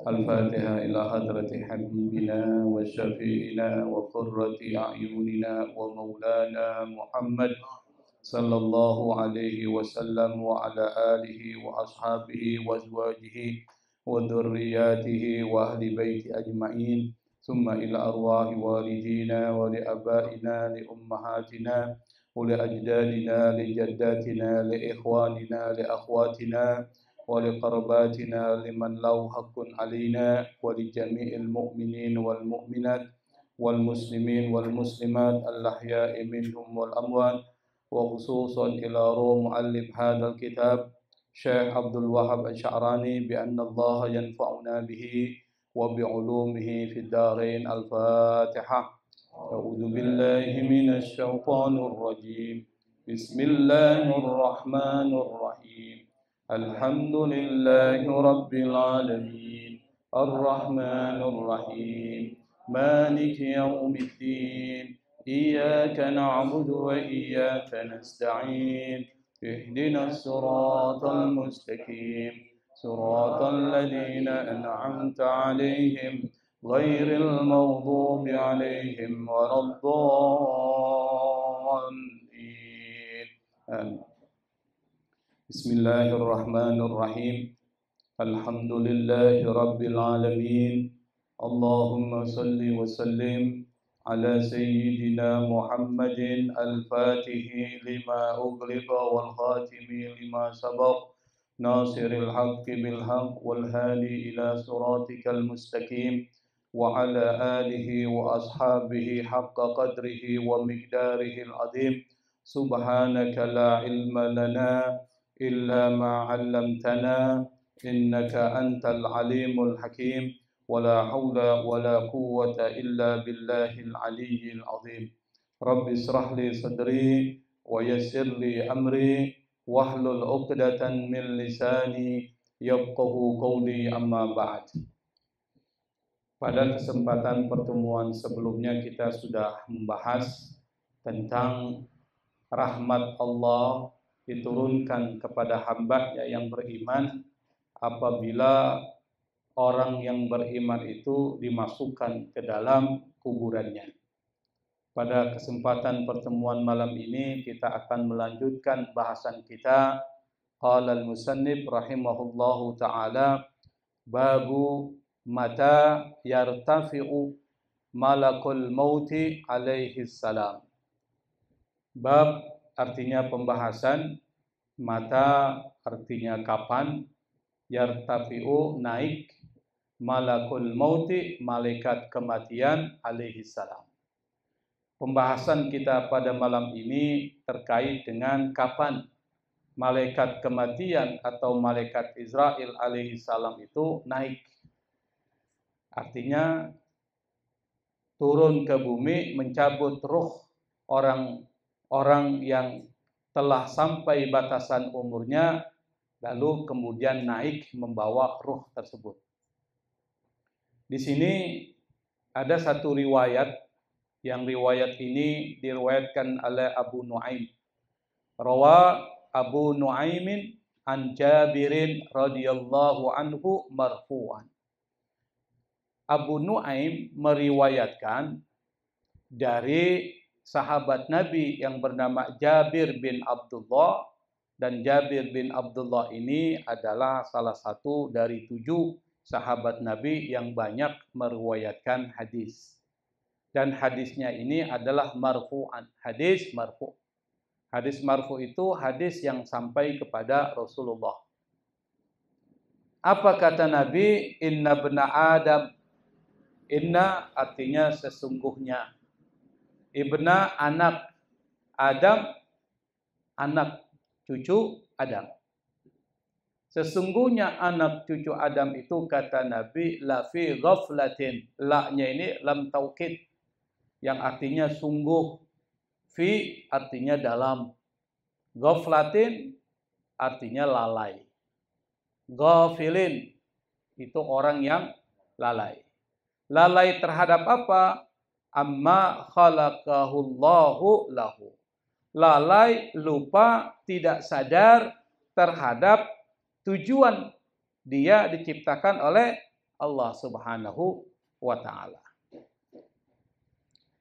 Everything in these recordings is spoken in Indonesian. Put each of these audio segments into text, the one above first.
الفاتحة إلى حضرة حبيبنا وشفيعنا وقرة أعيننا ومولانا محمد صلى الله عليه وسلم وعلى آله وأصحابه وأزواجه وذرياته وأهل بيت أجمعين ثم إلى أرواح والدينا ولآبائنا لأمهاتنا ولأجدادنا لجداتنا لإخواننا لأخواتنا ولقرباتنا لمن له حق علينا ولجميع المؤمنين والمؤمنات والمسلمين والمسلمات الأحياء منهم والأموات وخصوصا إلى روح مؤلف هذا الكتاب شيخ عبد الوهاب الشعراني بأن الله ينفعنا به وبعلومه في الدارين. الفاتحة. أعوذ بالله من الشيطان الرجيم. بسم الله الرحمن الرحيم. الحمد لله رب العالمين الرحمن الرحيم مالك يوم الدين إياك نعبد وإياك نستعين اهدنا الصراط المستقيم صراط الذين أنعمت عليهم غير المغضوب عليهم ولا الضالين. آمين. بسم الله الرحمن الرحيم. الحمد لله رب العالمين. اللهم صل وسلم على سيدنا محمد الفاتح لما أغلق والخاتم لما سبق ناصر الحق بالحق والهادي إلى صراطك المستقيم وعلى آله وأصحابه حق قدره ومقداره العظيم. سبحانك لا علم لنا إلا ما علمتنا إنك أنت العليم الحكيم ولا حول ولا قوة إلا بالله العلي العظيم. رب اشرح لي صدري ويسر لي أمري واحلل عقدة من لساني yafqahu qawli amma ba'd. Pada kesempatan pertemuan sebelumnya kita sudah membahas tentang rahmat Allah diturunkan kepada hamba-Nya yang beriman apabila orang yang beriman itu dimasukkan ke dalam kuburannya. Pada kesempatan pertemuan malam ini kita akan melanjutkan bahasan kita. Qala al-musannif rahimahullahu ta'ala babu mata yartafi'u malakul mauti alaihi salam. Bab artinya pembahasan, mata artinya kapan, yartafi'u naik, malakul mauti malaikat kematian alaihi salam. Pembahasan kita pada malam ini terkait dengan kapan malaikat kematian atau malaikat Israel alaihi salam itu naik. Artinya turun ke bumi mencabut ruh orang yang telah sampai batasan umurnya, lalu kemudian naik membawa ruh tersebut. Di sini ada satu riwayat, yang riwayat ini diriwayatkan oleh Abu Nuaim. Rawa Abu Nuaimin an Jabirin radhiyallahu anhu marfu'an. Abu Nuaim meriwayatkan dari sahabat Nabi yang bernama Jabir bin Abdullah, dan Jabir bin Abdullah ini adalah salah satu dari 7 sahabat Nabi yang banyak meriwayatkan hadis. Dan hadisnya ini adalah marfu'an, hadis marfu'. Hadis marfu' itu hadis yang sampai kepada Rasulullah. Apa kata Nabi? Inna bna Adam. Inna artinya sesungguhnya. Ibna anak. Adam anak cucu Adam. Sesungguhnya anak cucu Adam itu kata Nabi lafi ghaflatin. La-nya ini lam taukid yang artinya sungguh. Fi artinya dalam. Ghaflatin artinya lalai. Ghafilin itu orang yang lalai. Lalai terhadap apa? Amma khalaqahullahu lahu. Lalai, lupa, tidak sadar terhadap tujuan dia diciptakan oleh Allah Subhanahu wa taala.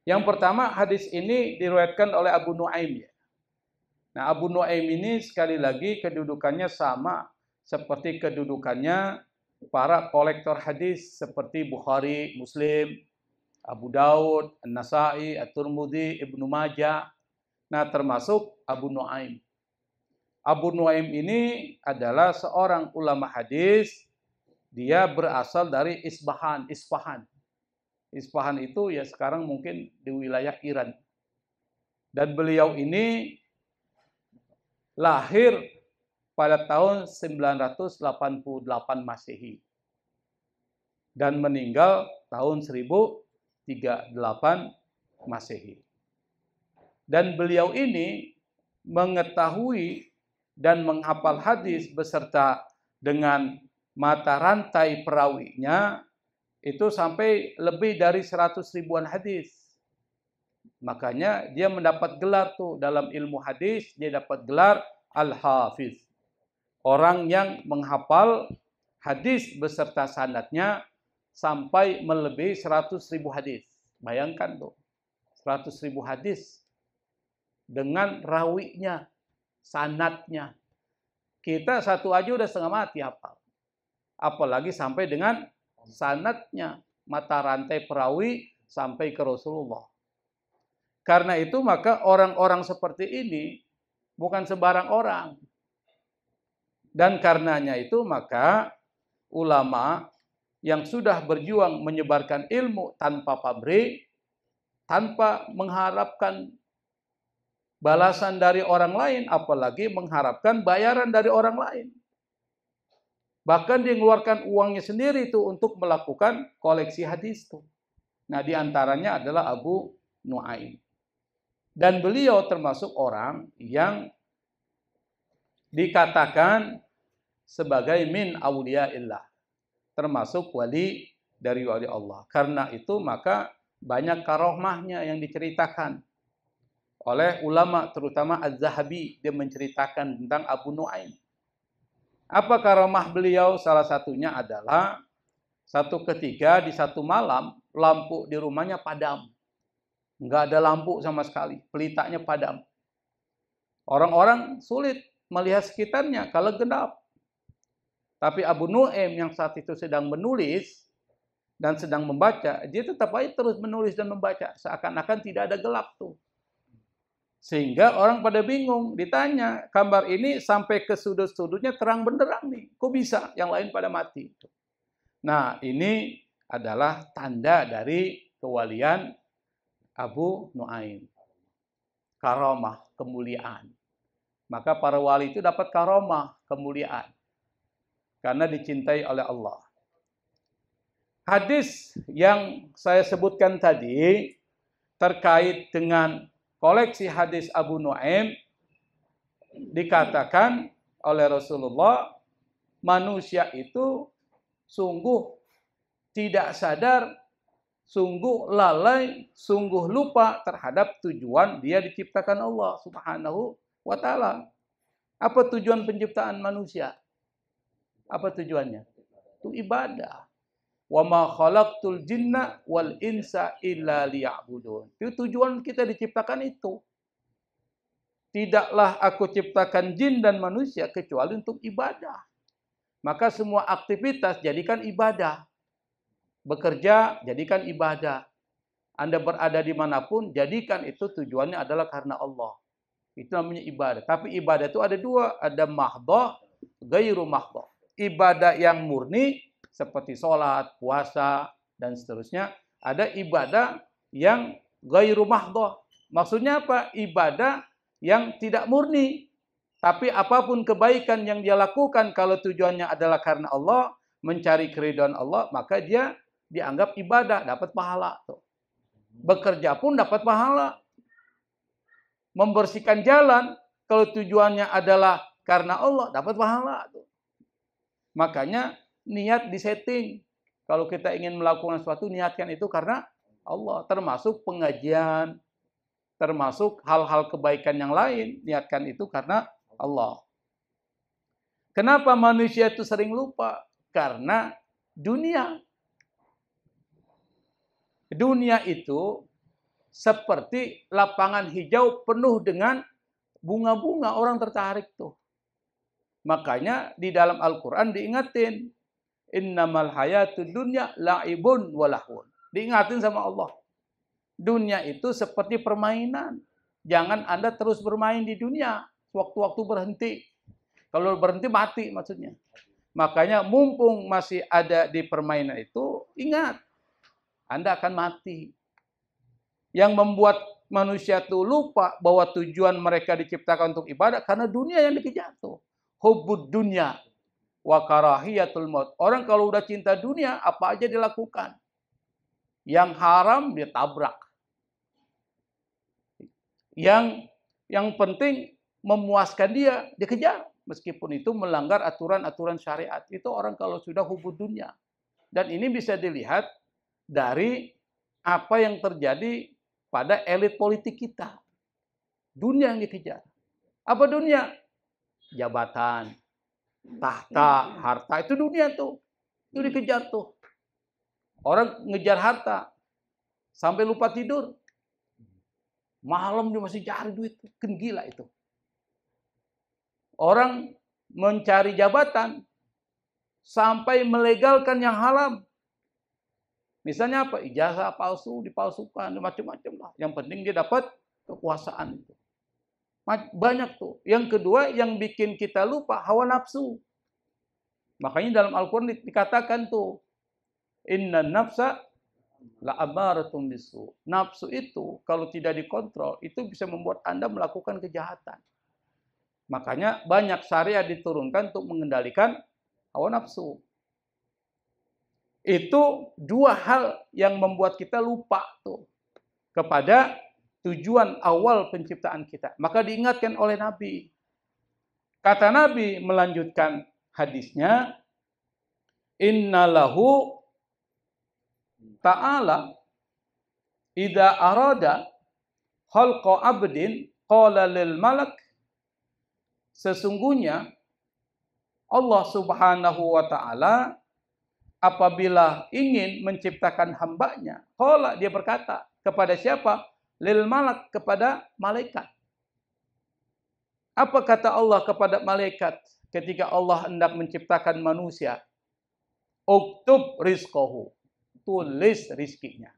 Yang pertama, hadis ini diriwayatkan oleh Abu Nuaim. Nah, Abu Nuaim ini sekali lagi kedudukannya sama seperti kedudukannya para kolektor hadis seperti Bukhari, Muslim, Abu Daud, An-Nasai, At-Tirmidzi, Ibnu Majah. Nah, termasuk Abu Nuaim. Abu Nuaim ini adalah seorang ulama hadis. Dia berasal dari Isfahan. Isfahan itu ya sekarang mungkin di wilayah Iran. Dan beliau ini lahir pada tahun 988 Masehi. Dan meninggal tahun 1038 Masehi. Dan beliau ini mengetahui dan menghafal hadis beserta dengan mata rantai perawinya itu sampai lebih dari 100 ribuan hadis. Makanya dia mendapat gelar tuh dalam ilmu hadis, dia dapat gelar Al-Hafiz. Orang yang menghafal hadis beserta sanadnya sampai melebihi 100 ribu hadis. Bayangkan tuh, 100 ribu hadis dengan rawinya, sanadnya. Kita satu aja udah setengah mati hafal. Apalagi sampai dengan sanadnya, mata rantai perawi sampai ke Rasulullah. Karena itu maka orang-orang seperti ini bukan sembarang orang. Dan karenanya itu maka ulama yang sudah berjuang menyebarkan ilmu tanpa pamrih, tanpa mengharapkan balasan dari orang lain, apalagi mengharapkan bayaran dari orang lain. Bahkan dia mengeluarkan uangnya sendiri itu untuk melakukan koleksi hadis itu. Nah, diantaranya adalah Abu Nuaim. Dan beliau termasuk orang yang dikatakan sebagai min awliyaillah. Termasuk wali dari wali Allah. Karena itu maka banyak karomahnya yang diceritakan oleh ulama, terutama Az-Zahabi. Dia menceritakan tentang Abu Nuaim. Apa karomah beliau? Salah satunya adalah satu ketika di satu malam lampu di rumahnya padam. Enggak ada lampu sama sekali, pelitanya padam. Orang-orang sulit melihat sekitarnya kalau gelap. Tapi Abu Nuaim yang saat itu sedang menulis dan sedang membaca, dia tetap aja terus menulis dan membaca. Seakan-akan tidak ada gelap tuh. Sehingga orang pada bingung, ditanya, gambar ini sampai ke sudut-sudutnya terang benderang nih. Kok bisa? Yang lain pada mati. Nah, ini adalah tanda dari kewalian Abu Nuaim. Karomah, kemuliaan. Maka para wali itu dapat karomah, kemuliaan. Karena dicintai oleh Allah. Hadis yang saya sebutkan tadi terkait dengan koleksi hadis Abu Nuaim, dikatakan oleh Rasulullah, manusia itu sungguh tidak sadar, sungguh lalai, sungguh lupa terhadap tujuan dia diciptakan Allah Subhanahu wa taala. Apa tujuan penciptaan manusia? Apa tujuannya? Itu ibadah. Wa ma khalaqtul jinna wal insa illa liya'budun. Itu tujuan kita diciptakan itu. Tidaklah aku ciptakan jin dan manusia kecuali untuk ibadah. Maka semua aktivitas jadikan ibadah. Bekerja jadikan ibadah. Anda berada dimanapun jadikan itu tujuannya adalah karena Allah. Itu namanya ibadah. Tapi ibadah itu ada dua. Ada mahdhah, ghairu mahdhah. Ibadah yang murni seperti sholat, puasa, dan seterusnya. Ada ibadah yang ghairu mahdhah. Maksudnya apa? Ibadah yang tidak murni. Tapi apapun kebaikan yang dia lakukan, kalau tujuannya adalah karena Allah, mencari keridhaan Allah, maka dia dianggap ibadah, dapat pahala. Bekerja pun dapat pahala. Membersihkan jalan, kalau tujuannya adalah karena Allah, dapat pahala. Makanya niat disetting. Kalau kita ingin melakukan sesuatu, niatkan itu karena Allah. Termasuk pengajian, termasuk hal-hal kebaikan yang lain, niatkan itu karena Allah. Kenapa manusia itu sering lupa? Karena dunia. Dunia itu seperti lapangan hijau penuh dengan bunga-bunga, orang tertarik tuh. Makanya di dalam Al-Quran diingatin, innamal hayatud dunya la'ibun walahun. Diingatin sama Allah. Dunia itu seperti permainan. Jangan Anda terus bermain di dunia. Waktu-waktu berhenti. Kalau berhenti mati maksudnya. Makanya mumpung masih ada di permainan itu, ingat. Anda akan mati. Yang membuat manusia itu lupa bahwa tujuan mereka diciptakan untuk ibadah karena dunia yang dikejar tuh. Hubbud dunya wa karahiyatul maut. Orang kalau udah cinta dunia, apa aja dilakukan. Yang haram dia tabrak. Yang penting memuaskan dia dikejar. Meskipun itu melanggar aturan-aturan syariat. Itu orang kalau sudah hubbud dunya. Dan ini bisa dilihat dari apa yang terjadi pada elit politik kita. Dunia yang dikejar. Apa dunia? Jabatan, tahta, harta. Itu dunia tuh. Itu dikejar tuh. Orang ngejar harta. Sampai lupa tidur. Malam dia masih cari duit. Kan gila itu. Orang mencari jabatan. Sampai melegalkan yang haram. Misalnya apa? Ijazah palsu, dipalsukan, macam-macam lah. Yang penting dia dapat kekuasaan itu. Banyak tuh. Yang kedua yang bikin kita lupa hawa nafsu. Makanya dalam Al-Quran dikatakan tuh, inna nafsa la'amaratun bisu. Nafsu itu kalau tidak dikontrol itu bisa membuat Anda melakukan kejahatan. Makanya banyak syariat diturunkan untuk mengendalikan hawa nafsu. Itu dua hal yang membuat kita lupa tuh kepada tujuan awal penciptaan kita. Maka diingatkan oleh Nabi. Kata Nabi melanjutkan hadisnya, innalahu ta'ala idza arada khalqa abdin qala lil malak. Sesungguhnya Allah Subhanahu wa taala apabila ingin menciptakan hambanya, qala dia berkata kepada siapa? Lil malak, kepada malaikat. Apa kata Allah kepada malaikat ketika Allah hendak menciptakan manusia? Uktub rizqahu. Tulis rizkinya.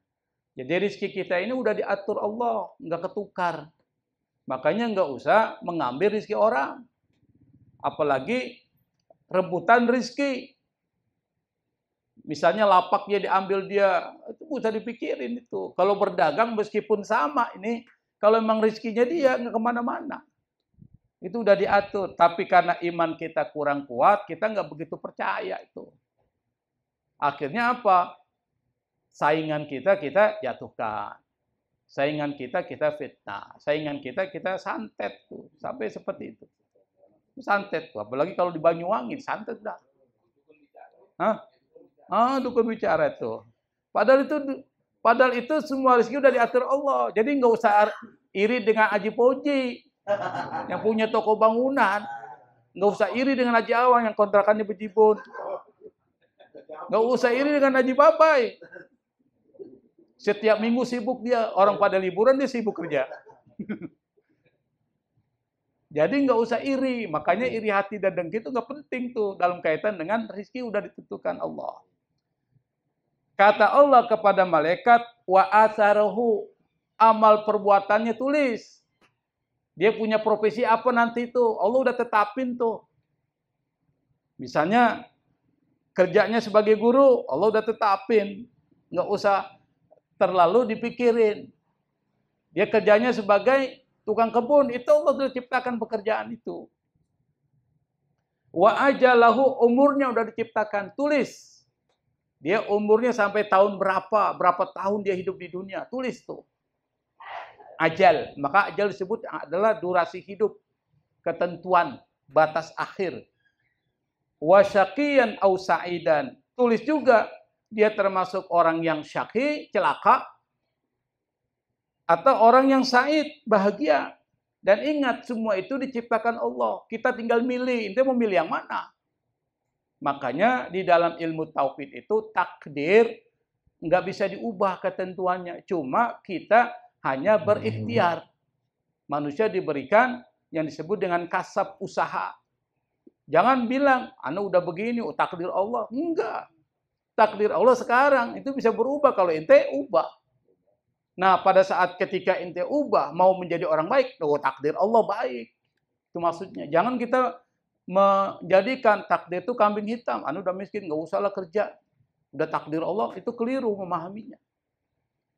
Jadi rizki kita ini udah diatur Allah, nggak ketukar. Makanya nggak usah mengambil rizki orang. Apalagi rebutan rizki. Misalnya lapaknya diambil dia, itu bisa dipikirin itu. Kalau berdagang meskipun sama ini, kalau memang rezekinya dia nggak kemana-mana. Itu udah diatur. Tapi karena iman kita kurang kuat, kita nggak begitu percaya itu. Akhirnya apa? Saingan kita jatuhkan. Saingan kita fitnah. Saingan kita santet tuh. Sampai seperti itu. Santet tuh. Apalagi kalau di Banyuwangi, santet dah. Hah? Dukun bicara itu. Padahal itu semua rezeki udah diatur Allah. Jadi nggak usah iri dengan Haji Poji yang punya toko bangunan. Nggak usah iri dengan Haji Awang yang kontrakannya bejibun. Nggak usah iri dengan Haji Babai. Setiap minggu sibuk dia. Orang pada liburan dia sibuk kerja. Jadi nggak usah iri. Makanya iri hati dan dengki itu nggak penting tuh dalam kaitan dengan rezeki udah ditentukan Allah. Kata Allah kepada malaikat, wa atharahu, amal perbuatannya tulis. Dia punya profesi apa nanti itu, Allah udah tetapin tuh. Misalnya kerjanya sebagai guru, Allah udah tetapin. Nggak usah terlalu dipikirin. Dia kerjanya sebagai tukang kebun, itu Allah sudah ciptakan pekerjaan itu. Wa ajalahu, umurnya udah diciptakan, tulis. Dia umurnya sampai tahun berapa tahun dia hidup di dunia. Tulis tuh. Ajal. Maka ajal disebut adalah durasi hidup. Ketentuan. Batas akhir. Wasyaqiyan au sa'idan. Tulis juga. Dia termasuk orang yang syaqi, celaka. Atau orang yang sa'id, bahagia. Dan ingat, semua itu diciptakan Allah. Kita tinggal milih. Ente mau milih yang mana? Makanya di dalam ilmu tauhid itu takdir nggak bisa diubah ketentuannya. Cuma kita hanya berikhtiar. Manusia diberikan yang disebut dengan kasab usaha. Jangan bilang, anda udah begini, takdir Allah. Enggak. Takdir Allah sekarang itu bisa berubah kalau ente ubah. Nah, pada saat ketika ente ubah mau menjadi orang baik, takdir Allah baik. Itu maksudnya. Jangan kita menjadikan takdir itu kambing hitam. Anda udah miskin, nggak usahlah kerja. Udah takdir Allah, itu keliru memahaminya.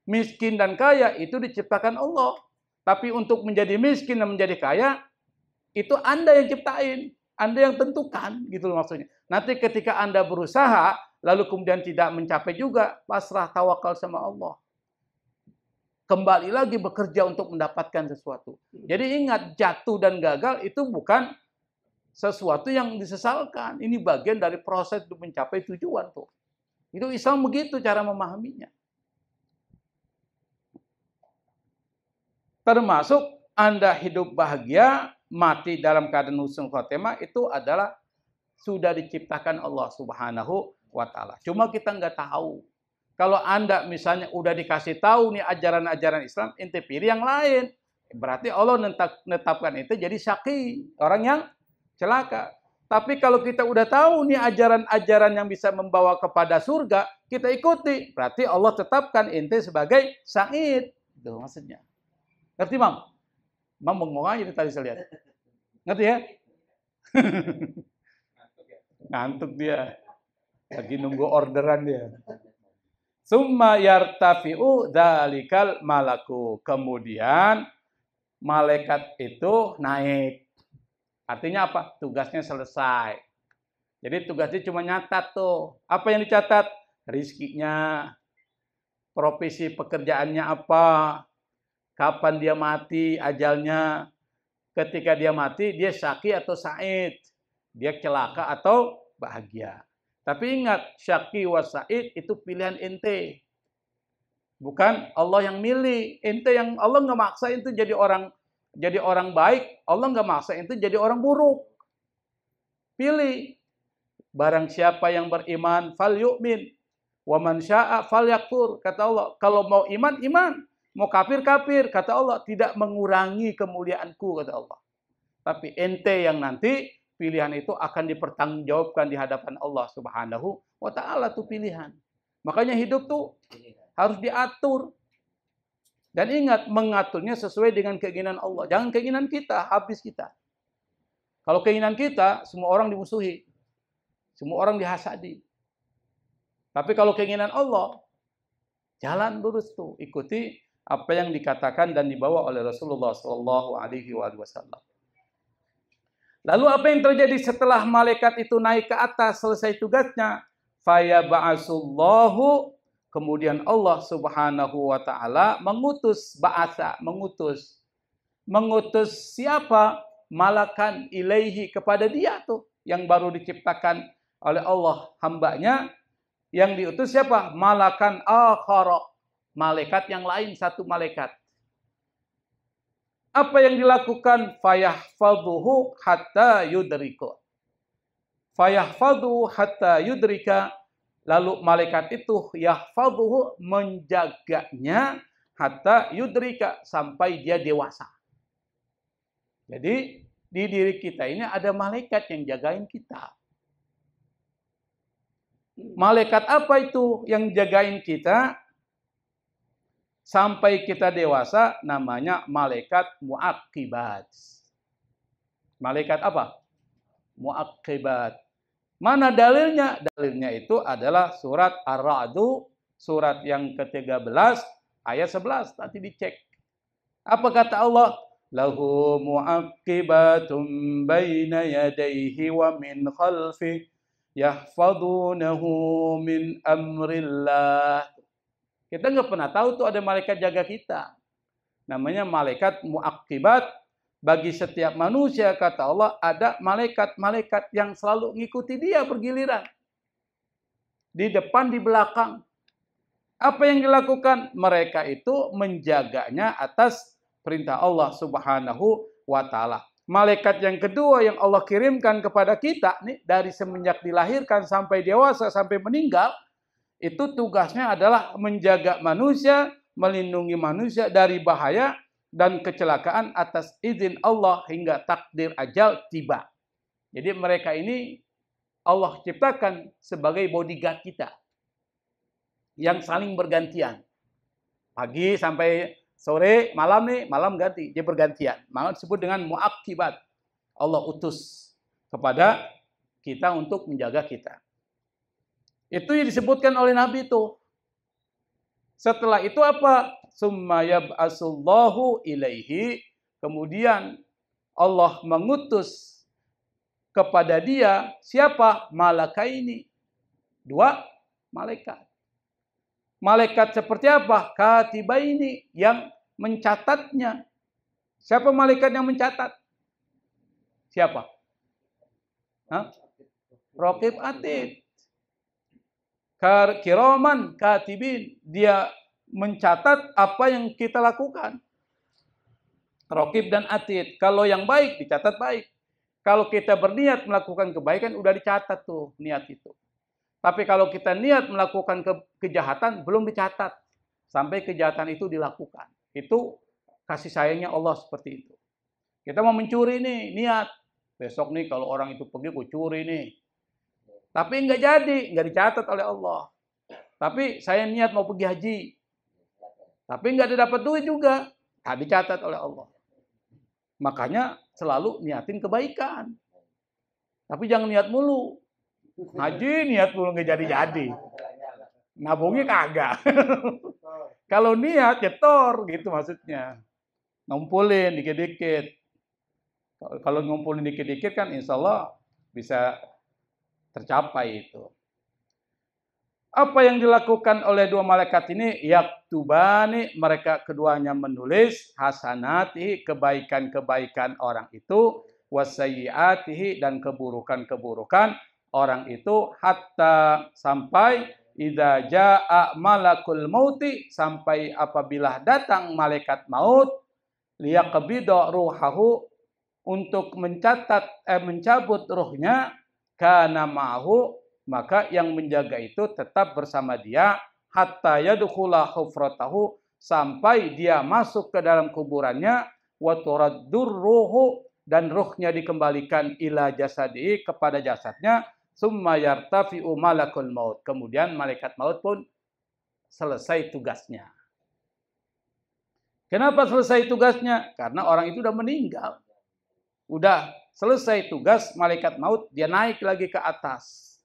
Miskin dan kaya itu diciptakan Allah. Tapi untuk menjadi miskin dan menjadi kaya, itu Anda yang ciptain. Anda yang tentukan, gitu loh maksudnya. Nanti ketika Anda berusaha, lalu kemudian tidak mencapai juga, pasrah tawakal sama Allah. Kembali lagi bekerja untuk mendapatkan sesuatu. Jadi ingat, jatuh dan gagal itu bukan sesuatu yang disesalkan. Ini bagian dari proses untuk mencapai tujuan tuh. Itu Islam begitu cara memahaminya. Termasuk Anda hidup bahagia, mati dalam keadaan husnul khotimah, itu adalah sudah diciptakan Allah Subhanahu wa Ta'ala. Cuma kita nggak tahu. Kalau Anda misalnya udah dikasih tahu nih ajaran-ajaran Islam, ente pilih yang lain. Berarti Allah menetapkan itu jadi syaqi, orang yang celaka. Tapi kalau kita udah tahu nih ajaran-ajaran yang bisa membawa kepada surga, kita ikuti. Berarti Allah tetapkan ente sebagai sa'id. Itu maksudnya. Ngerti, Mam? Mam bengong aja tadi saya lihat. Ngerti ya? Ngantuk dia. Lagi nunggu orderan dia. Summa yartafi'u dzalikal malaku. Kemudian malaikat itu naik. Artinya apa? Tugasnya selesai. Jadi tugasnya cuma nyatat tuh. Apa yang dicatat? Rizkinya, profesi pekerjaannya apa, kapan dia mati, ajalnya. Ketika dia mati, dia syaqi atau sa'id. Dia celaka atau bahagia. Tapi ingat, syaqi wa sa'id itu pilihan ente. Bukan Allah yang milih. Ente yang Allah nggak maksa itu jadi orang baik. Allah nggak maksa itu jadi orang buruk. Pilih. Barang siapa yang beriman, fal yu'min. Wa man sya'a fal yakfur. Kata Allah, kalau mau iman, iman. Mau kafir, kafir. Kata Allah, tidak mengurangi kemuliaanku, kata Allah. Tapi ente yang nanti pilihan itu akan dipertanggungjawabkan di hadapan Allah Subhanahu wa Ta'ala tuh pilihan. Makanya hidup tuh harus diatur. Dan ingat, mengaturnya sesuai dengan keinginan Allah. Jangan keinginan kita, habis kita. Kalau keinginan kita, semua orang dimusuhi. Semua orang dihasadi. Tapi kalau keinginan Allah, jalan lurus tuh. Ikuti apa yang dikatakan dan dibawa oleh Rasulullah SAW. Lalu apa yang terjadi setelah malaikat itu naik ke atas, selesai tugasnya? Faya ba'asullahu, kemudian Allah Subhanahu wa Ta'ala mengutus ba'asa, mengutus siapa? Malakan ilaihi, kepada dia tuh yang baru diciptakan oleh Allah hambanya. Yang diutus siapa? Malakan akhara, malaikat yang lain, satu malaikat. Apa yang dilakukan? Fayahfadhuhu hatta yudrika. Fayahfadhuhu hatta yudrika. Lalu malaikat itu yahfadhuhu, menjaganya, hatta yudrika, sampai dia dewasa. Jadi di diri kita ini ada malaikat yang jagain kita. Malaikat apa itu yang jagain kita sampai kita dewasa? Namanya malaikat mu'aqibat. Malaikat apa? Mu'aqibat. Mana dalilnya? Dalilnya itu adalah surat Ar-Ra'du, surat yang ke-13 ayat 11. Nanti dicek. Apa kata Allah? Lahu mu'aqibatum baina yadayhi wa min khalfih yahfadunahu min amrillah. Kita nggak pernah tahu tuh ada malaikat jaga kita. Namanya malaikat mu'aqibat. Bagi setiap manusia, kata Allah, ada malaikat-malaikat yang selalu ngikuti dia bergiliran. Di depan, di belakang. Apa yang dilakukan? Mereka itu menjaganya atas perintah Allah Subhanahu wa Ta'ala. Malaikat yang kedua yang Allah kirimkan kepada kita nih, dari semenjak dilahirkan sampai dewasa sampai meninggal, itu tugasnya adalah menjaga manusia, melindungi manusia dari bahaya dan kecelakaan atas izin Allah hingga takdir ajal tiba. Jadi mereka ini Allah ciptakan sebagai bodyguard kita yang saling bergantian. Pagi sampai sore, malam nih, malam ganti, dia bergantian. Maka disebut dengan muaqibat. Allah utus kepada kita untuk menjaga kita. Itu yang disebutkan oleh Nabi itu. Setelah itu apa? Summa yab'asullahu ilaihi. Kemudian Allah mengutus kepada dia siapa? Malakaini. 2 malaikat. Malaikat seperti apa? Katibaini, yang mencatatnya. Siapa malaikat yang mencatat? Siapa? Raqib atid. Kiraman katibin, dia mencatat apa yang kita lakukan. Raqib dan atid. Kalau yang baik dicatat baik. Kalau kita berniat melakukan kebaikan udah dicatat tuh niat itu. Tapi kalau kita niat melakukan kejahatan belum dicatat sampai kejahatan itu dilakukan. Itu kasih sayangnya Allah seperti itu. Kita mau mencuri nih, niat. Besok nih kalau orang itu pergi gue curi nih. Tapi nggak jadi, nggak dicatat oleh Allah. Tapi saya niat mau pergi haji. Tapi nggak dapat duit juga. Nggak dicatat oleh Allah. Makanya selalu niatin kebaikan. Tapi jangan niat mulu. Haji niat mulu nggak jadi-jadi. Nabungnya kagak. Kalau niat nyetor gitu maksudnya. Ngumpulin dikit-dikit. Kalau ngumpulin dikit-dikit kan insya Allah bisa tercapai itu. Apa yang dilakukan oleh 2 malaikat ini? Yaktubani, mereka keduanya menulis hasanati, kebaikan-kebaikan orang itu, wasayyiatihi, dan keburukan-keburukan orang itu, hatta sampai idza jaa malakul mauti, sampai apabila datang malaikat maut, liyaqbida ruhahu, untuk mencabut ruhnya, kana ma'hu, maka yang menjaga itu tetap bersama dia, hatta yadkhula hufratahu, sampai dia masuk ke dalam kuburannya, wa turaddur ruhu, dan ruhnya dikembalikan ila jasadi, kepada jasadnya, summa yartafi'u malakul maut, kemudian malaikat maut pun selesai tugasnya. Kenapa selesai tugasnya? Karena orang itu udah meninggal. Udah selesai tugas malaikat maut, dia naik lagi ke atas.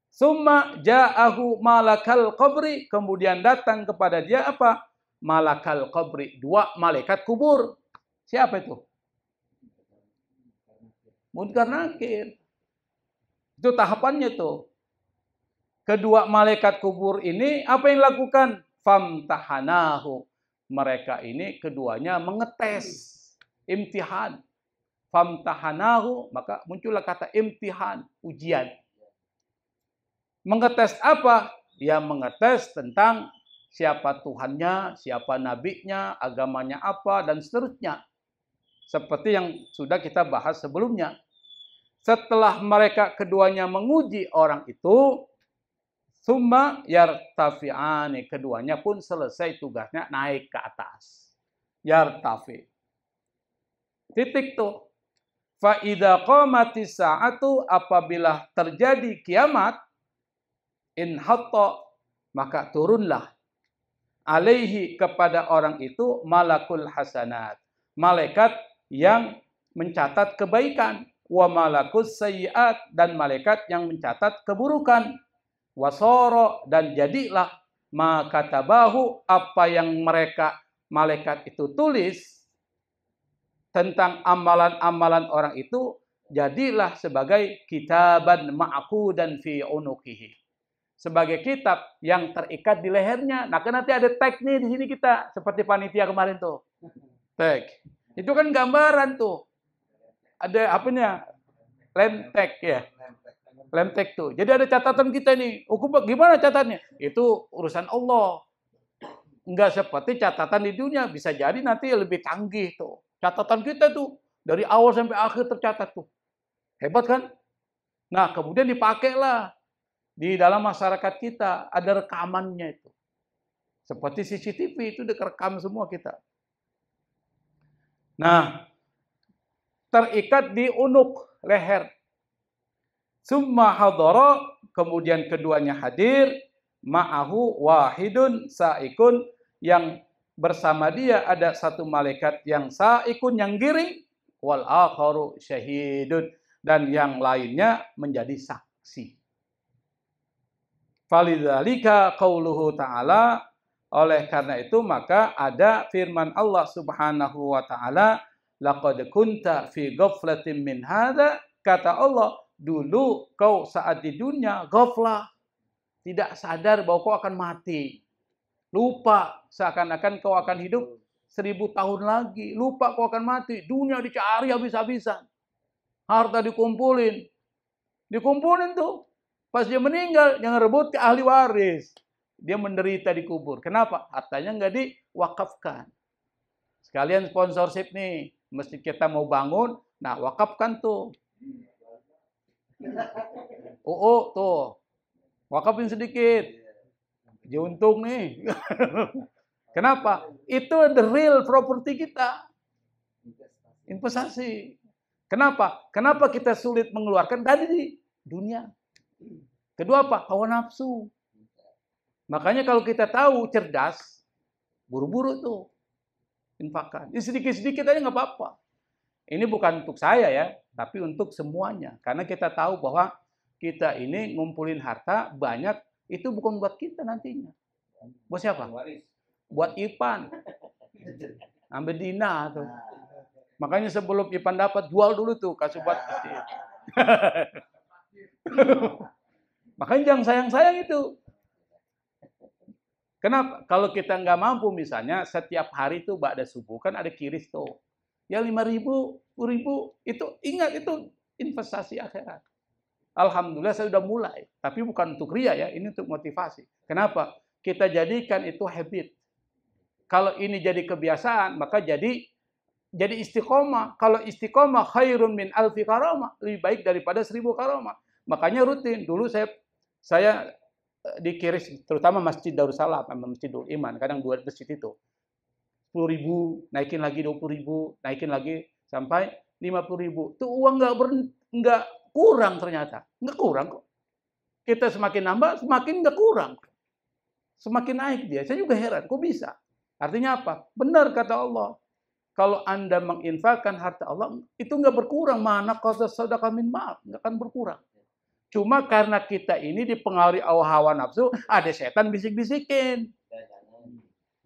Summa ja'ahu malakal qabri, kemudian datang kepada dia apa? Malakal qabri, 2 malaikat kubur. Siapa itu? Munkar Nakir. Itu tahapannya tuh. Kedua malaikat kubur ini apa yang lakukan? Famtahanahu. Mereka ini keduanya mengetes, imtihan. Famtahanahu, maka muncullah kata imtihan, ujian. Mengetes apa? Ya mengetes tentang siapa Tuhannya, siapa nabinya, agamanya apa, dan seterusnya. Seperti yang sudah kita bahas sebelumnya. Setelah mereka keduanya menguji orang itu, summa yartafi'ani, keduanya pun selesai tugasnya, naik ke atas. Yartafi. Titik tuh. Fa idza qamatis sa'atu, apabila terjadi kiamat, in hatta, maka turunlah alaihi, kepada orang itu, malakul hasanat, malaikat yang mencatat kebaikan, wa malakus sayyiat, dan malaikat yang mencatat keburukan, wasoro, dan jadilah makatabahu, apa yang mereka malaikat itu tulis tentang amalan-amalan orang itu, jadilah sebagai kitaban ma'qudan fi unuqihi, sebagai kitab yang terikat di lehernya. Nah, kan nanti ada tag nih di sini kita, seperti panitia kemarin tuh. Tag. Itu kan gambaran tuh. Ada apanya? Lem tag ya. Lem tag tuh. Jadi ada catatan kita nih. Gimana catatannya? Itu urusan Allah. Enggak seperti catatan di dunia. Bisa jadi nanti lebih canggih tuh. Catatan kita tuh dari awal sampai akhir tercatat tuh. Hebat kan? Nah, kemudian dipakailah di dalam masyarakat kita, ada rekamannya itu. Seperti CCTV itu direkam semua kita. Nah, terikat di unuk leher. Summa hadara, kemudian keduanya hadir, ma'ahu wahidun sa'ikun, yang bersama dia ada satu malaikat yang sa'ikun, yang giring, wal akharu syahidun, dan yang lainnya menjadi saksi. Falidzalika qauluhu ta'ala, oleh karena itu maka ada firman Allah Subhanahu wa taala, laqad kunta fi ghaflatin min hadza, kata Allah, dulu kau saat di dunia ghaflah, tidak sadar bahwa kau akan mati. Lupa, seakan-akan kau akan hidup 1000 tahun lagi. Lupa kau akan mati. Dunia dicari habis-habisan. Harta dikumpulin. Dikumpulin tuh. Pas dia meninggal, yang rebut ke ahli waris. Dia menderita di kubur. Kenapa? Hartanya nggak diwakafkan. Sekalian sponsorship nih. Mesti kita mau bangun. Nah, wakafkan tuh. Tuh. Wakafin sedikit. Diuntung nih. Kenapa? Itu the real property kita. Investasi. Kenapa? Kenapa kita sulit mengeluarkan dari dunia? Kedua apa? Hawa nafsu. Makanya kalau kita tahu cerdas, buru-buru tuh infakkan. Ini sedikit-sedikit aja nggak apa-apa. Ini bukan untuk saya ya, tapi untuk semuanya. Karena kita tahu bahwa kita ini ngumpulin harta banyak, itu bukan buat kita nantinya. Buat siapa? Buat Ipan. Ambil Dina tuh. Makanya sebelum Ipan dapat, jual dulu tuh, kasih buat istri. Makanya jangan sayang-sayang itu. Kenapa? Kalau kita nggak mampu misalnya, setiap hari itu ba'da subuh, kan ada kiris tuh. Ya 5.000, 10.000, itu ingat itu investasi akhirat. Alhamdulillah saya sudah mulai. Tapi bukan untuk ria ya, ini untuk motivasi. Kenapa? Kita jadikan itu habit. Kalau ini jadi kebiasaan, maka jadi istiqomah. Kalau istiqomah khairun min alfi karamah, lebih baik daripada 1000 karamah. Makanya rutin. Dulu saya di kiris, terutama Masjid Darussalam, Masjidul Iman, kadang 2 masjid itu. 10.000, naikin lagi 20.000, naikin lagi sampai 50.000. Itu uang nggak kurang ternyata. Nggak kurang kok. Kita semakin nambah, semakin nggak kurang. Semakin naik dia. Saya juga heran, kok bisa? Artinya apa? Benar kata Allah. Kalau Anda menginfakkan harta Allah, itu nggak berkurang. Mana qasa sadaqah min mal, nggak akan berkurang. Cuma karena kita ini dipengaruhi hawa nafsu, ada setan bisik-bisikin.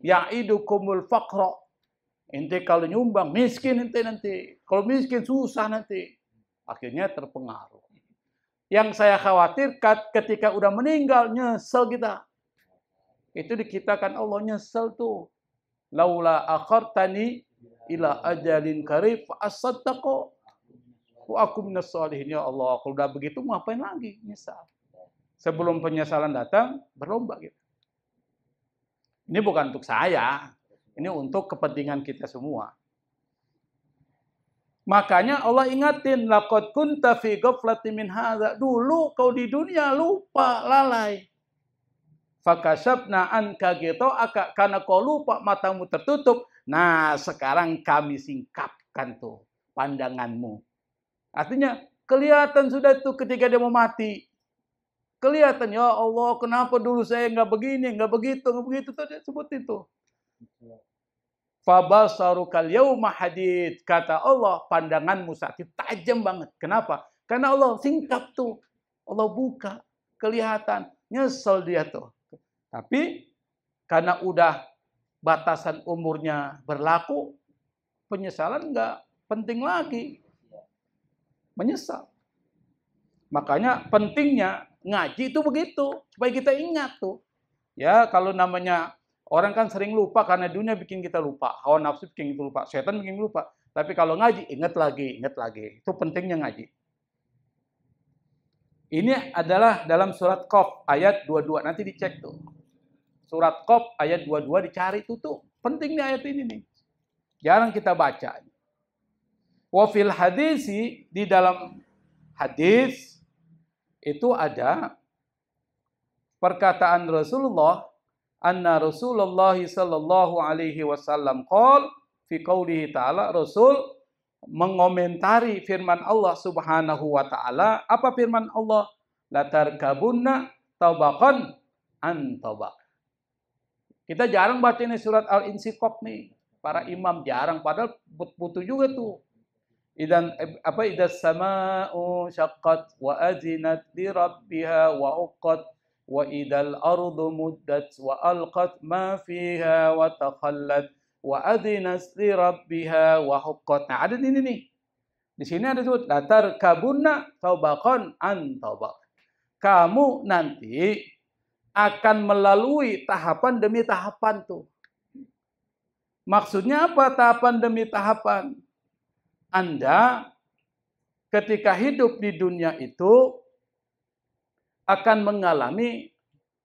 Ya'idukumul faqra. Ente kalau nyumbang miskin ente nanti. Kalau miskin susah nanti. Akhirnya terpengaruh. Yang saya khawatir ketika udah meninggal nyesel kita. Itu dikitakan Allah, nyesel tuh. Laula akhartani ila ajalin qarib fa asaddaqu wa akum minas shalihin. Ya Allah, kalau udah begitu mau ngapain lagi? Nyesal. Sebelum penyesalan datang, berlomba gitu. Ini bukan untuk saya, ini untuk kepentingan kita semua. Makanya Allah ingatin, laqad kunta fi ghaflatin min hadza. Dulu kau di dunia lupa, lalai. Fakashafna anka ghita'aka, karena kau lupa, matamu tertutup. Nah, sekarang kami singkapkan tuh pandanganmu. Artinya kelihatan sudah tuh ketika dia mau mati. Kelihatan, ya Allah, kenapa dulu saya nggak begini, nggak begitu, tadi sebut itu. Fabasarukal yauma hadid, kata Allah, pandanganmu saat itu tajam banget. Kenapa? Karena Allah singkap tuh, Allah buka, kelihatan, nyesel dia tuh. Tapi karena udah batasan umurnya berlaku, penyesalan nggak penting lagi, menyesal. Makanya pentingnya ngaji itu begitu, supaya kita ingat tuh. Ya, kalau namanya orang kan sering lupa karena dunia bikin kita lupa, hawa nafsu bikin kita lupa, setan bikin lupa. Tapi kalau ngaji, ingat lagi. Itu pentingnya ngaji. Ini adalah dalam surat Qaf ayat 22, nanti dicek tuh. Surat Qaf ayat 22 dicari tuh. Pentingnya ayat ini nih. Jarang kita baca. Wa fil hadisi, di dalam hadis itu ada perkataan Rasulullah, anna Rasulullah sallallahu alaihi wasallam qol fi qoulihi ta'ala, Rasul mengomentari firman Allah Subhanahu wa taala. Apa firman Allah? Latarkabunna tabaqan an tabaq. Kita jarang baca ini surat Al-Insyiqaq nih. Para imam jarang, padahal butuh juga tuh. Idas sama'u syaqqat wa azinat li rabbiha wa uqqat wa idal ardu muddat wa alqat ma fiha wa takhallat wa adzinat li rabbiha wa huqqat. Nah, ada ini nih. Di sini ada disebut latar kabunna tabaqan an tabaq. Kamu nanti akan melalui tahapan demi tahapan tuh. Maksudnya apa tahapan demi tahapan? Anda ketika hidup di dunia itu akan mengalami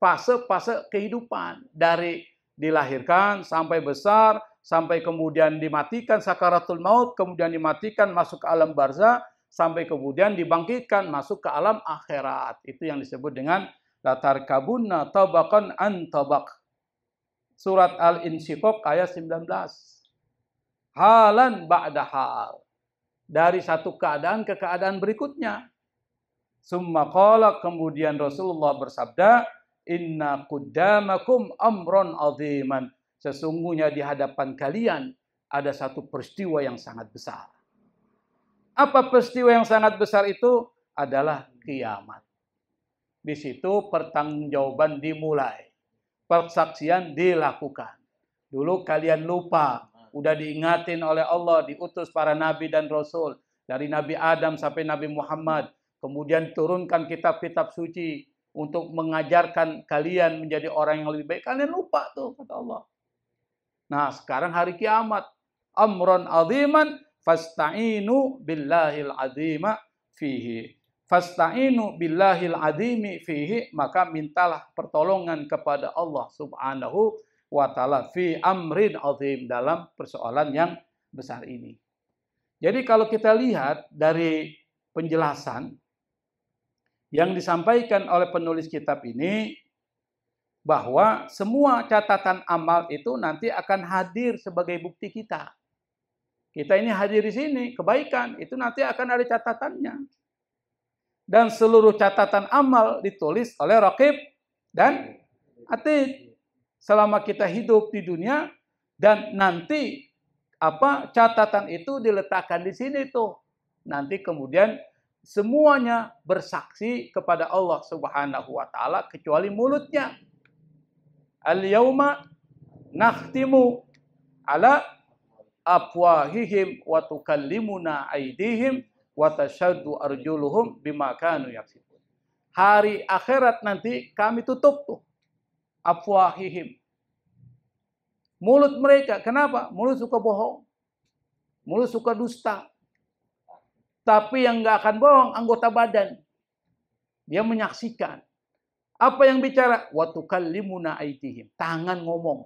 fase-fase kehidupan. Dari dilahirkan sampai besar, sampai kemudian dimatikan sakaratul maut, kemudian dimatikan masuk ke alam barzah, sampai kemudian dibangkitkan masuk ke alam akhirat. Itu yang disebut dengan latarkabunna tabaqan an tabaq. Surat Al-Insyiqaq ayat 19. Halan ba'da hal. Dari satu keadaan ke keadaan berikutnya. Summa qala, kemudian Rasulullah bersabda, inna quddamakum amron aziman. Sesungguhnya di hadapan kalian ada satu peristiwa yang sangat besar. Apa peristiwa yang sangat besar itu? Adalah kiamat. Di situ pertanggungjawaban dimulai. Persaksian dilakukan. Dulu kalian lupa. Udah diingatin oleh Allah, diutus para nabi dan rasul. Dari Nabi Adam sampai Nabi Muhammad. Kemudian turunkan kitab-kitab suci untuk mengajarkan kalian menjadi orang yang lebih baik. Kalian lupa tuh, kata Allah. Nah, sekarang hari kiamat. Amron aziman fasta'inu billahil azima fihi. Fasta'inu billahil azimi fihi. Maka mintalah pertolongan kepada Allah subhanahu wa ta'ala fi amrin azim, dalam persoalan yang besar ini. Jadi kalau kita lihat dari penjelasan yang disampaikan oleh penulis kitab ini, bahwa semua catatan amal itu nanti akan hadir sebagai bukti kita. Kita ini hadir di sini, kebaikan itu nanti akan ada catatannya. Dan seluruh catatan amal ditulis oleh Raqib dan Atid selama kita hidup di dunia, dan nanti catatan itu diletakkan di sini tuh. Nanti kemudian semuanya bersaksi kepada Allah Subhanahu wa taala kecuali mulutnya. Al-yauma nakhtimu ala afwahihim wa tukallimuna aydihim wa tashhadu arjuluhum bima kanu yaksibun. Hari akhirat nanti kami tutup tuh afwahihim, mulut mereka. Kenapa? Mulut suka bohong, mulut suka dusta. Tapi yang nggak akan bohong anggota badan. Dia menyaksikan. Apa yang bicara? Wa tukallimuna aydihim, tangan ngomong.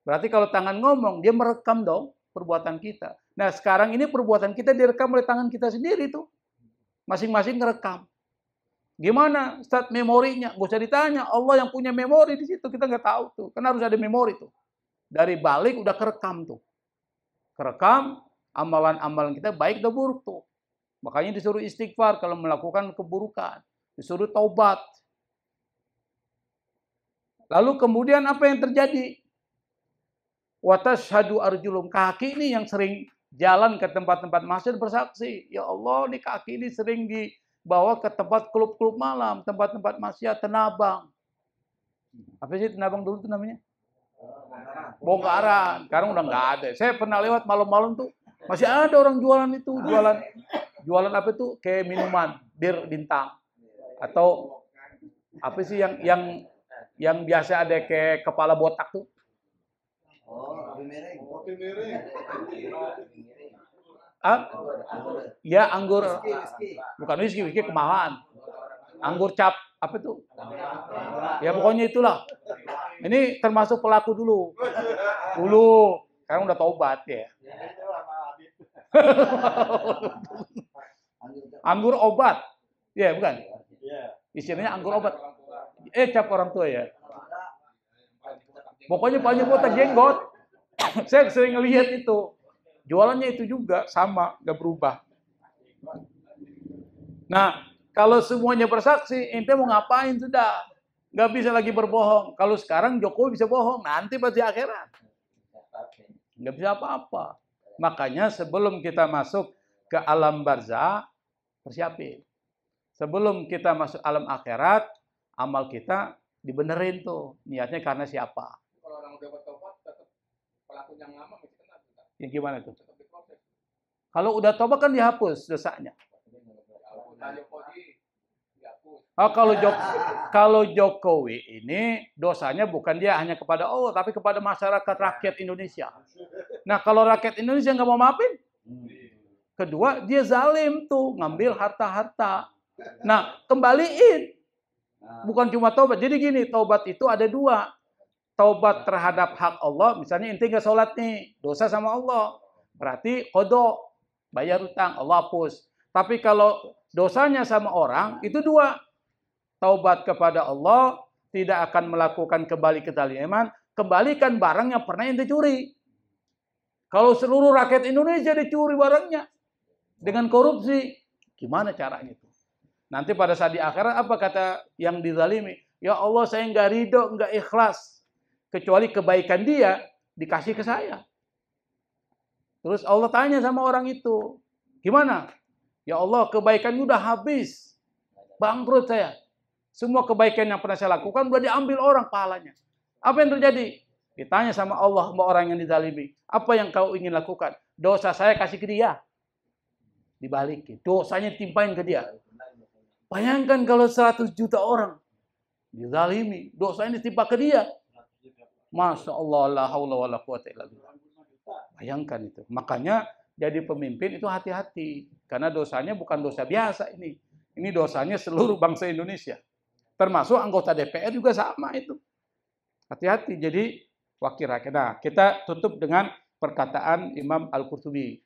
Berarti kalau tangan ngomong, dia merekam dong perbuatan kita. Nah, sekarang ini perbuatan kita direkam oleh tangan kita sendiri tuh. Masing-masing ngerekam. Gimana start memorinya? Gak usah ditanya. Allah yang punya memori di situ. Kita nggak tahu tuh. Karena harus ada memori tuh. Dari balik udah kerekam tuh. Kerekam amalan-amalan kita baik atau buruk tuh. Makanya disuruh istighfar kalau melakukan keburukan. Disuruh taubat. Lalu kemudian apa yang terjadi? Wa tashhadu arjulum. Kaki ini yang sering jalan ke tempat-tempat maksiat bersaksi. Ya Allah, nih kaki ini sering dibawa ke tempat klub-klub malam, tempat-tempat maksiat, tenabang. Apa sih tenabang dulu tuh namanya? Bongkaran. Sekarang udah nggak ada. Saya pernah lewat malam-malam tuh, masih ada orang jualan itu, jualan apa tuh? Kayak minuman, bir bintang. Atau apa sih yang biasa ada kayak kepala botak tuh? Kopi miring. Ya, anggur. Bukan whisky kemahalan. Anggur cap, apa tuh? Ya pokoknya itulah. Ini termasuk pelaku dulu. Sekarang udah taubat ya. Anggur obat. Ya, bukan? Istilahnya anggur obat. Cap orang tua ya. Pokoknya banyak botak jenggot. Saya sering lihat itu. Jualannya itu juga sama, nggak berubah. Nah, kalau semuanya bersaksi, ente mau ngapain sudah? Nggak bisa lagi berbohong. Kalau sekarang Jokowi bisa bohong, nanti pasti akhirat. Nggak bisa apa-apa. Makanya sebelum kita masuk ke alam barzah, persiapin. Sebelum kita masuk alam akhirat, amal kita dibenerin tuh. Niatnya karena siapa? Kalau orang udah bertobat, tetap pelaku yang lama masih kena. Ya gimana tuh? Kalau udah tobat kan dihapus dosanya. Oh, kalau Jokowi ini dosanya bukan dia hanya kepada Allah, tapi kepada masyarakat rakyat Indonesia. Nah, kalau rakyat Indonesia nggak mau maafin, kedua dia zalim tuh, ngambil harta-harta. Nah, kembaliin. Bukan cuma taubat. Jadi gini, taubat itu ada dua. Taubat terhadap hak Allah, misalnya ente nggak sholat nih, dosa sama Allah. Berarti qadha, bayar utang, Allah hapus. Tapi kalau dosanya sama orang, itu dua. Taubat kepada Allah, tidak akan melakukan kembali kezaliman, kembalikan barang yang pernah ente curi. Kalau seluruh rakyat Indonesia dicuri barangnya dengan korupsi, gimana caranya itu? Nanti pada saat di akhirat apa kata yang dizalimi? Ya Allah, saya nggak ridho, nggak ikhlas, kecuali kebaikan dia dikasih ke saya. Terus Allah tanya sama orang itu, gimana? Ya Allah, kebaikan udah habis, bangkrut saya. Semua kebaikan yang pernah saya lakukan udah diambil orang pahalanya. Apa yang terjadi? Ditanya sama Allah, sama orang yang dizalimi. Apa yang kau ingin lakukan? Dosa saya kasih ke dia. Dibalikin. Dosanya timpain ke dia. Bayangkan kalau 100 juta orang dizalimi. Dosanya ditimpa ke dia. Masya Allah, la haula wa la quwata illa billah. Bayangkan itu. Makanya jadi pemimpin itu hati-hati. Karena dosanya bukan dosa biasa ini. Ini dosanya seluruh bangsa Indonesia. Termasuk anggota DPR juga sama itu. Hati-hati. Jadi wakil rakyat. Nah, kita tutup dengan perkataan Imam Al-Qurtubi.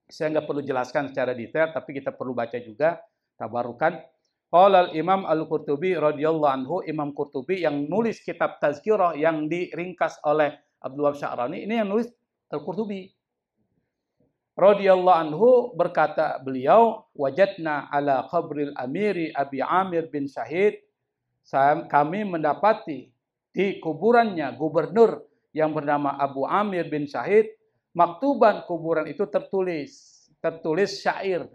Saya nggak perlu jelaskan secara detail, tapi kita perlu baca juga. Tabarukan. Qala Imam Al-Qurtubi radhiyallahu anhu, Imam Qurtubi yang nulis kitab Tazkirah yang diringkas oleh Abdul Wahab Sya'rani, ini yang nulis Al-Qurtubi. Radhiyallahu anhu berkata beliau, wajadna ala qabril amiri Abi Amir bin Syahid, kami mendapati di kuburannya gubernur yang bernama Abu Amir bin Syahid, maktuban kuburan itu tertulis syair.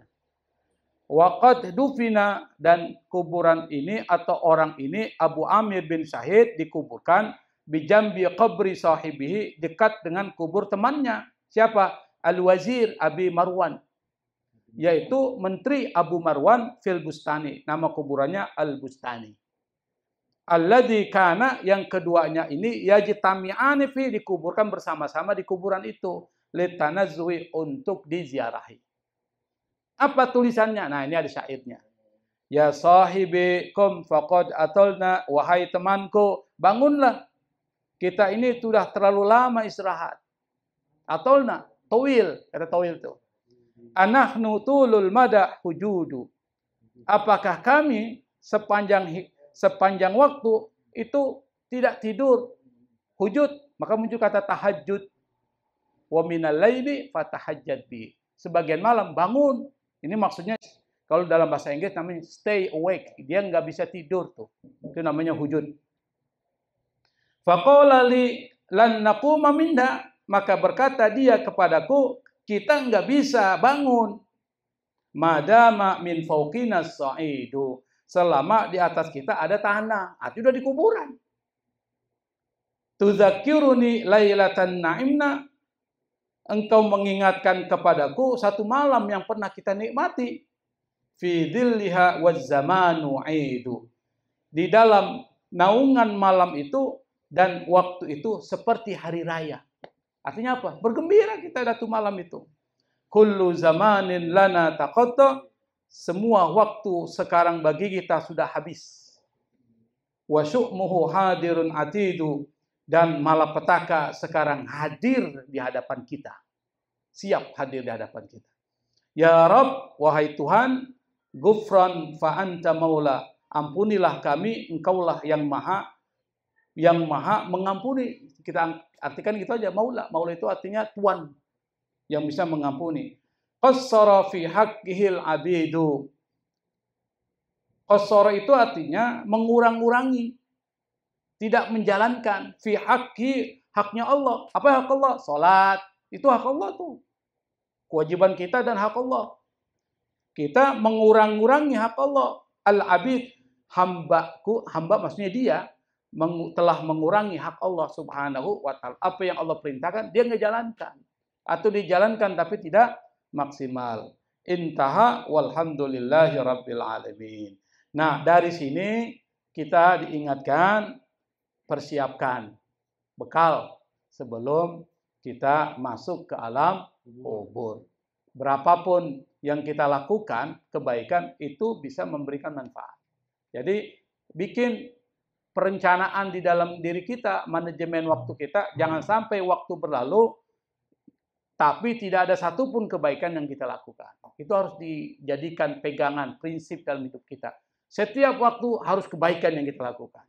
Waqad dufina, dan kuburan ini atau orang ini Abu Amir bin Syahid dikuburkan bijambi qabri sahibihi, dekat dengan kubur temannya. Siapa? Al-Wazir Abi Marwan, yaitu Menteri Abu Marwan fil Bustani. Nama kuburannya Al-Bustani. Alladzi kana, yang keduanya ini yajtami'ani fi, dikuburkan bersama-sama di kuburan itu, litanazzuhi, untuk diziarahi. Apa tulisannya? Nah, ini ada syairnya. Ya sahibi kum faqad atalna, wahai temanku, bangunlah. Kita ini sudah terlalu lama istirahat. Atalna, tawil, kata tawil itu. Anahnu tulul madah hujudu. Apakah kami sepanjang waktu itu tidak tidur, hujud, maka muncul kata tahajud. Wa minal laili fatahajjad bi. Sebagian malam bangun. Ini maksudnya kalau dalam bahasa Inggris namanya stay awake. Dia nggak bisa tidur tuh. Itu namanya hujud. Faqala li lan naquma minha, maka berkata dia kepadaku, kita nggak bisa bangun. Madama min fauqina sa'idu, selama di atas kita ada tanah. Itu udah di kuburan. Tuzakiruni lailatan na'imna, engkau mengingatkan kepadaku satu malam yang pernah kita nikmati. Fi dhilliha waz zamanu 'aidu, di dalam naungan malam itu dan waktu itu seperti hari raya. Artinya apa? Bergembira kita datu malam itu. Kullu zamanin lana taqatta, semua waktu sekarang bagi kita sudah habis. Wa syu'muhu hadirun atidu, dan malapetaka sekarang hadir di hadapan kita. Siap hadir di hadapan kita. Ya Rabb, wahai Tuhan, gufran fa anta maula, ampunilah kami, engkaulah yang maha mengampuni. Kita artikan gitu aja, maula. Maula itu artinya Tuhan yang bisa mengampuni. Qassara fi haqqihil abidu. Qassara itu artinya mengurang-urangi, tidak menjalankan. Fi haqqi, haknya Allah. Apa hak Allah? Salat. Itu hak Allah tuh. Kewajiban kita dan hak Allah. Kita mengurang-urangi hak Allah. Al-abid, hamba maksudnya dia telah mengurangi hak Allah Subhanahu wa ta'ala. Apa yang Allah perintahkan, dia ngejalankan. Atau dijalankan tapi tidak maksimal. Intaha walhamdulillahi rabbil alamin. Nah, dari sini kita diingatkan, persiapkan bekal sebelum kita masuk ke alam kubur. Berapapun yang kita lakukan, kebaikan itu bisa memberikan manfaat. Jadi, bikin perencanaan di dalam diri kita, manajemen waktu kita, jangan sampai waktu berlalu, tapi tidak ada satupun kebaikan yang kita lakukan. Itu harus dijadikan pegangan, prinsip dalam hidup kita. Setiap waktu harus kebaikan yang kita lakukan.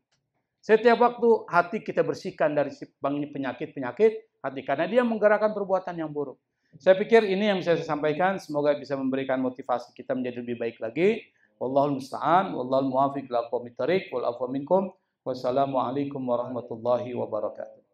Setiap waktu hati kita bersihkan dari penyakit-penyakit hati, karena dia menggerakkan perbuatan yang buruk. Saya pikir ini yang bisa saya sampaikan. Semoga bisa memberikan motivasi kita menjadi lebih baik lagi. Wallahul musta'an, wallahul muwaffiq ila aqwamit thariq, wal afwa minkum. Wassalamualaikum warahmatullahi wabarakatuh.